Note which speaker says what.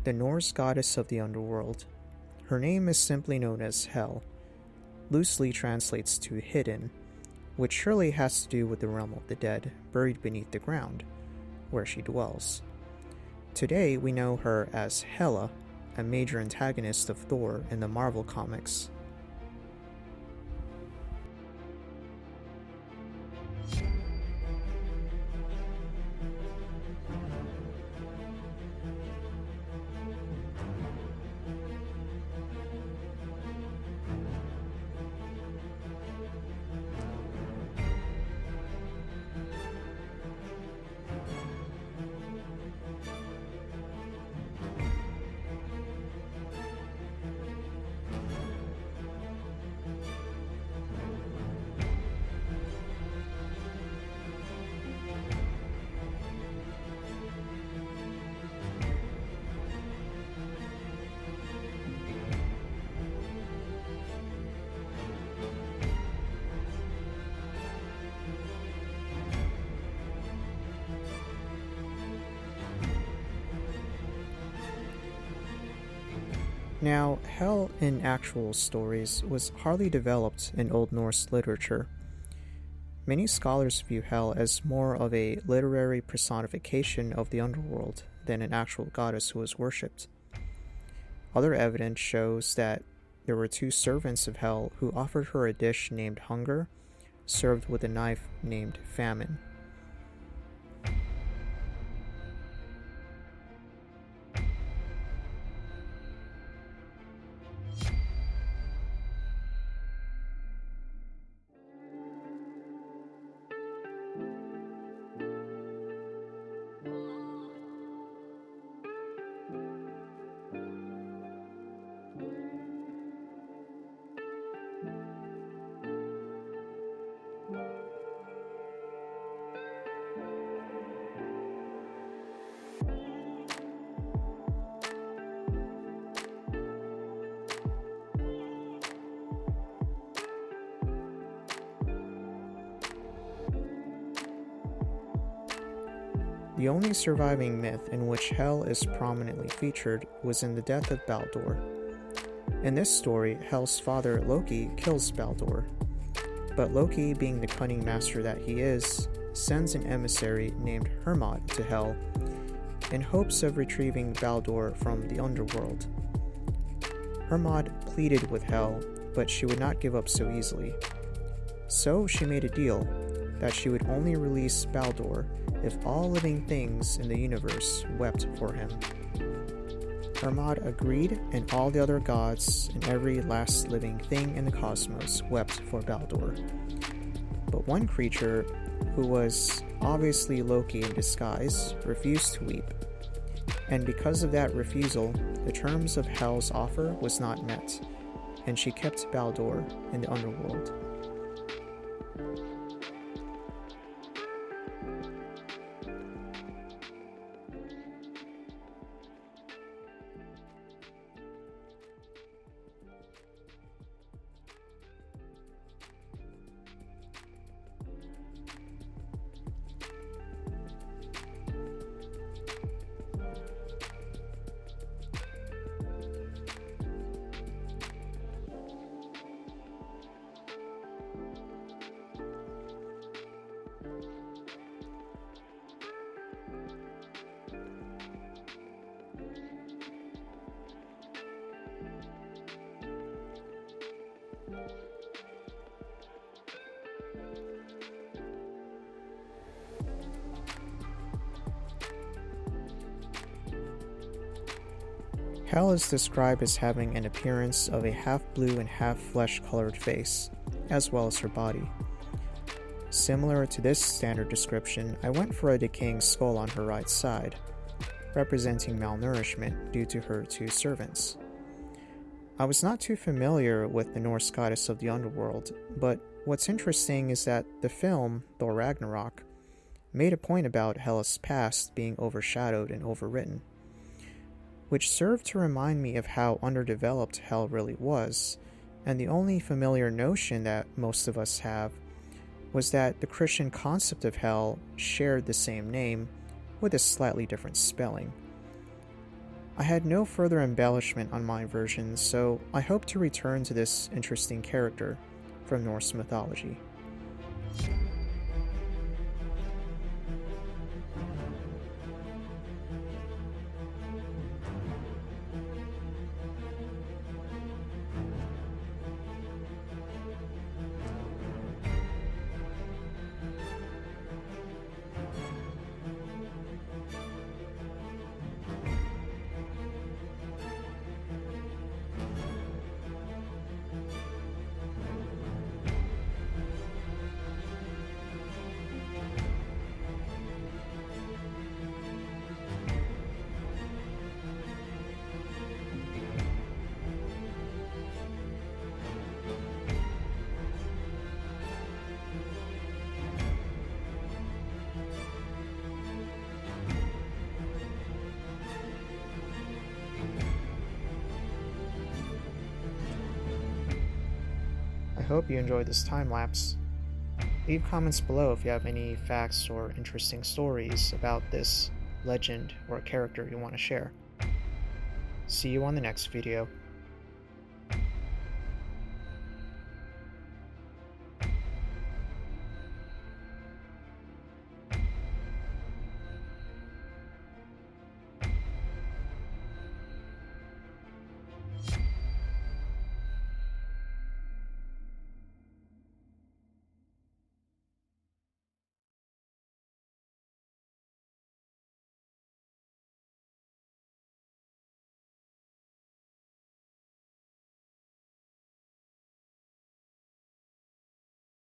Speaker 1: the Norse goddess of the underworld. Her name is simply known as Hel, loosely translates to hidden, which surely has to do with the realm of the dead, buried beneath the ground, where she dwells. Today we know her as Hela, a major antagonist of Thor in the Marvel comics. Now, Hel in actual stories was hardly developed in Old Norse literature. Many scholars view Hel as more of a literary personification of the underworld than an actual goddess who was worshipped. Other evidence shows that there were two servants of Hel who offered her a dish named Hunger, served with a knife named Famine. The only surviving myth in which Hel is prominently featured was in the death of Baldur. In this story, Hel's father Loki kills Baldur, but Loki, being the cunning master that he is, sends an emissary named Hermod to Hel in hopes of retrieving Baldur from the underworld. Hermod pleaded with Hel, but she would not give up so easily. So she made a deal that she would only release Baldur if all living things in the universe wept for him. Hermod agreed, and all the other gods and every last living thing in the cosmos wept for Baldur. But one creature, who was obviously Loki in disguise, refused to weep, and because of that refusal, the terms of Hel's offer was not met, and she kept Baldur in the underworld. Hel is described as having an appearance of a half-blue and half-flesh-colored face, as well as her body. Similar to this standard description, I went for a decaying skull on her right side, representing malnourishment due to her two servants. I was not too familiar with the Norse goddess of the underworld, but what's interesting is that the film, Thor Ragnarok, made a point about Hela's past being overshadowed and overwritten, which served to remind me of how underdeveloped Hel really was, and the only familiar notion that most of us have was that the Christian concept of Hel shared the same name with a slightly different spelling. I had no further embellishment on my version, so I hope to return to this interesting character from Norse mythology. I hope you enjoyed this time lapse. Leave comments below if you have any facts or interesting stories about this legend or character you want to share. See you on the next video.